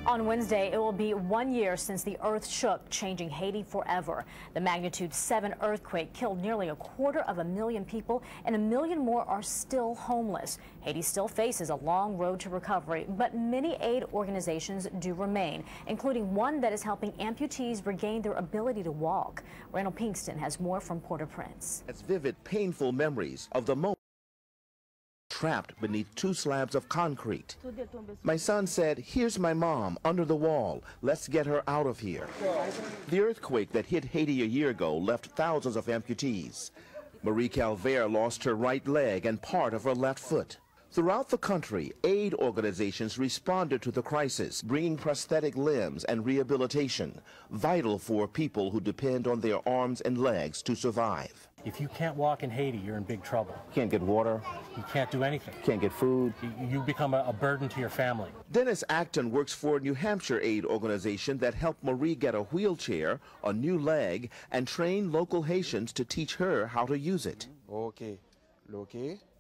On Wednesday, it will be 1 year since the earth shook, changing Haiti forever. The magnitude 7 earthquake killed nearly 250,000 people, and 1 million more are still homeless. Haiti still faces a long road to recovery, but many aid organizations do remain, including one that is helping amputees regain their ability to walk. Randall Pinkston has more from Port-au-Prince. It's vivid, painful memories of the moment trapped beneath 2 slabs of concrete. My son said, "Here's my mom under the wall. Let's get her out of here." The earthquake that hit Haiti a year ago left thousands of amputees. Marie Calvert lost her right leg and part of her left foot. Throughout the country, aid organizations responded to the crisis, bringing prosthetic limbs and rehabilitation, vital for people who depend on their arms and legs to survive. If you can't walk in Haiti, you're in big trouble. Can't get water. You can't do anything. Can't get food. You become a burden to your family. Dennis Acton works for a New Hampshire aid organization that helped Marie get a wheelchair, a new leg, and train local Haitians to teach her how to use it. Okay.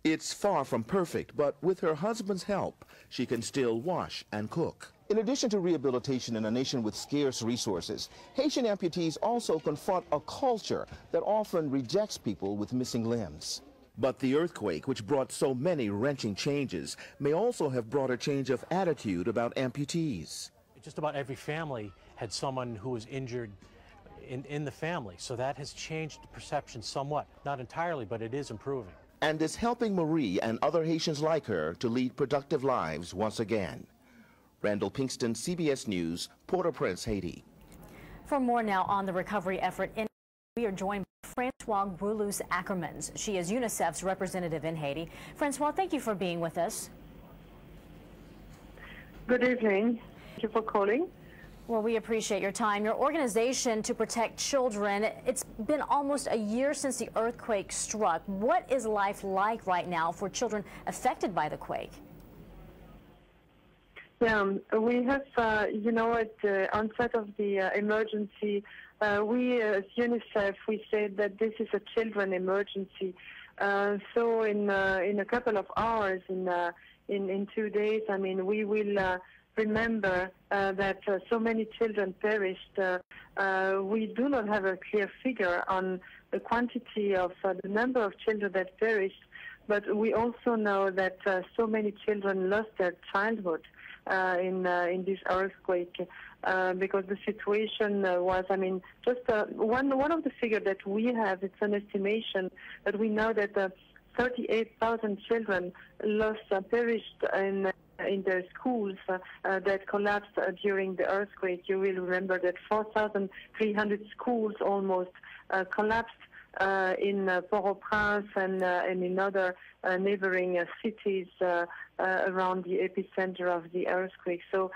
It's far from perfect, but with her husband's help, she can still wash and cook. In addition to rehabilitation in a nation with scarce resources, Haitian amputees also confront a culture that often rejects people with missing limbs. But the earthquake, which brought so many wrenching changes, may also have brought a change of attitude about amputees. Just about every family had someone who was injured in the family, so that has changed the perception somewhat. Not entirely, but it is improving. And is helping Marie and other Haitians like her to lead productive lives once again. Randall Pinkston, CBS News, Port-au-Prince, Haiti. For more now on the recovery effort, we are joined by Francoise Gruloos-Ackermans. She is UNICEF's representative in Haiti. Francoise, thank you for being with us. Good evening. Thank you for calling. Well, we appreciate your time. Your organization to protect children, it's been almost a year since the earthquake struck. What is life like right now for children affected by the quake? Yeah, we have, at the onset of the emergency, we as UNICEF, we said that this is a children emergency. So in a couple of hours, in 2 days, I mean, we will remember that so many children perished. We do not have a clear figure on the quantity of the number of children that perished, but we also know that so many children lost their childhood in this earthquake because the situation was, I mean, just one of the figures that we have, it's an estimation that we know that 38,000 children perished in their schools that collapsed during the earthquake. You will remember that 4,300 schools almost collapsed in Port-au-Prince and in other neighboring cities around the epicenter of the earthquake. So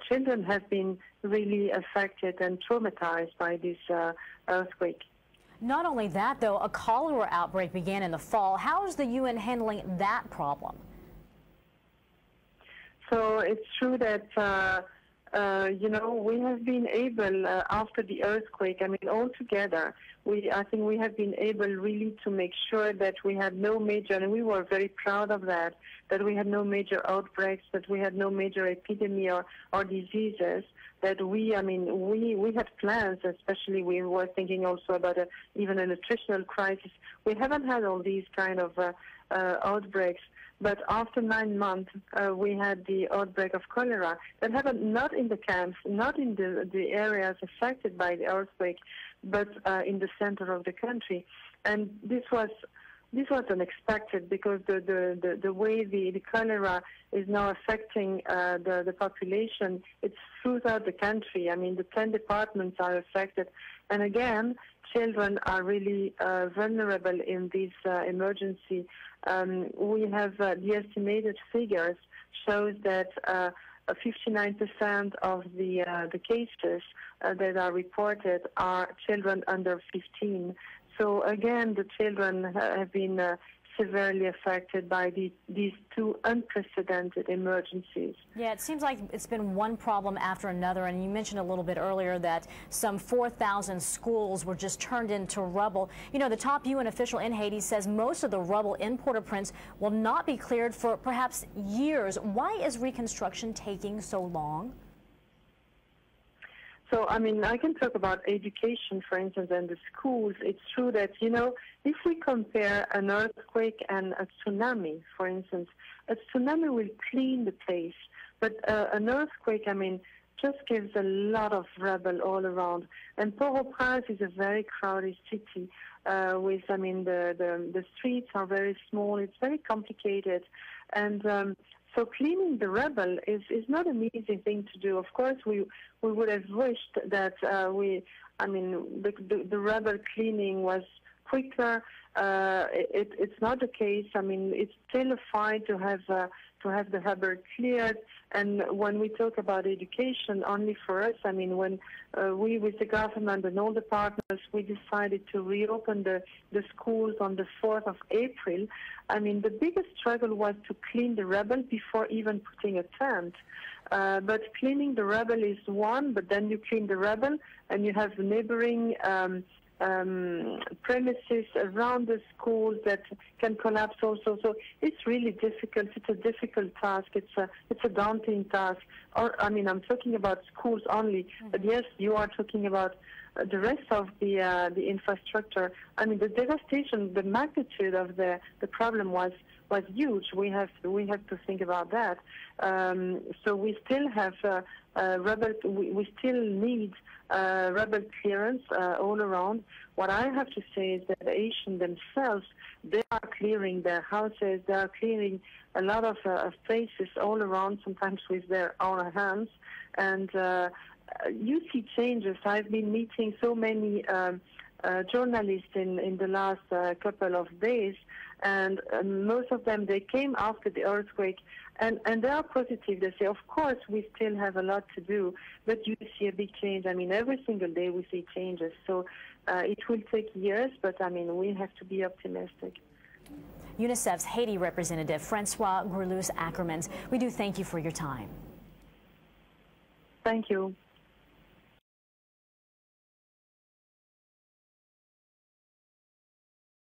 children have been really affected and traumatized by this earthquake. Not only that, though, a cholera outbreak began in the fall. How is the UN handling that problem? So it's true that, we have been able, after the earthquake, I mean, all together, I think we have been able really to make sure that we had no major, and we were very proud of that we had no major outbreaks, that we had no major epidemic or diseases, that we had plans, especially we were thinking also about even a nutritional crisis. We haven't had all these kind of outbreaks. But after 9 months, we had the outbreak of cholera that happened not in the camps, not in the areas affected by the earthquake, but in the center of the country. And this was unexpected because the way the cholera is now affecting the population, it's throughout the country. I mean, the 10 departments are affected. And again, children are really vulnerable in this emergency. We have the estimated figures shows that 59% of the cases that are reported are children under 15. So again, the children have been severely affected by these 2 unprecedented emergencies. Yeah, it seems like it's been one problem after another, and you mentioned a little bit earlier that some 4,000 schools were just turned into rubble. You know, the top UN official in Haiti says most of the rubble in Port-au-Prince will not be cleared for perhaps years. Why is reconstruction taking so long? So, I mean, I can talk about education, for instance, and the schools. It's true that, you know, if we compare an earthquake and a tsunami, for instance, a tsunami will clean the place. But an earthquake, I mean, just gives a lot of rubble all around. And Port-au-Prince is a very crowded city with, I mean, the streets are very small. It's very complicated. And so cleaning the rubble is not an easy thing to do. Of course, we would have wished that the rubble cleaning was quicker. It's not the case. I mean, it's still a fight to have the rubble cleared. And when we talk about education, only for us, I mean, when we with the government and all the partners, we decided to reopen the schools on the 4th of April, I mean, the biggest struggle was to clean the rubble before even putting a tent. But cleaning the rubble is one, but then you clean the rubble and you have neighboring premises around the schools that can collapse also. So it's really difficult. It's a difficult task. It's a daunting task. Or, I mean, I'm talking about schools only, but yes, you are talking about the rest of the infrastructure. I mean, the devastation, the magnitude of the problem was huge. We have to think about that. So we still have rubble. We still need rubble clearance all around. What I have to say is that the Haitians themselves, they are clearing their houses. They are clearing a lot of places all around, sometimes with their own hands. And you see changes. I've been meeting so many journalists in the last couple of days, and most of them, they came after the earthquake, and they are positive. They say, of course, we still have a lot to do, but you see a big change. I mean, every single day we see changes. So it will take years, but I mean, we have to be optimistic. UNICEF's Haiti representative, Francoise Gruloos-Ackermans, we do thank you for your time. Thank you.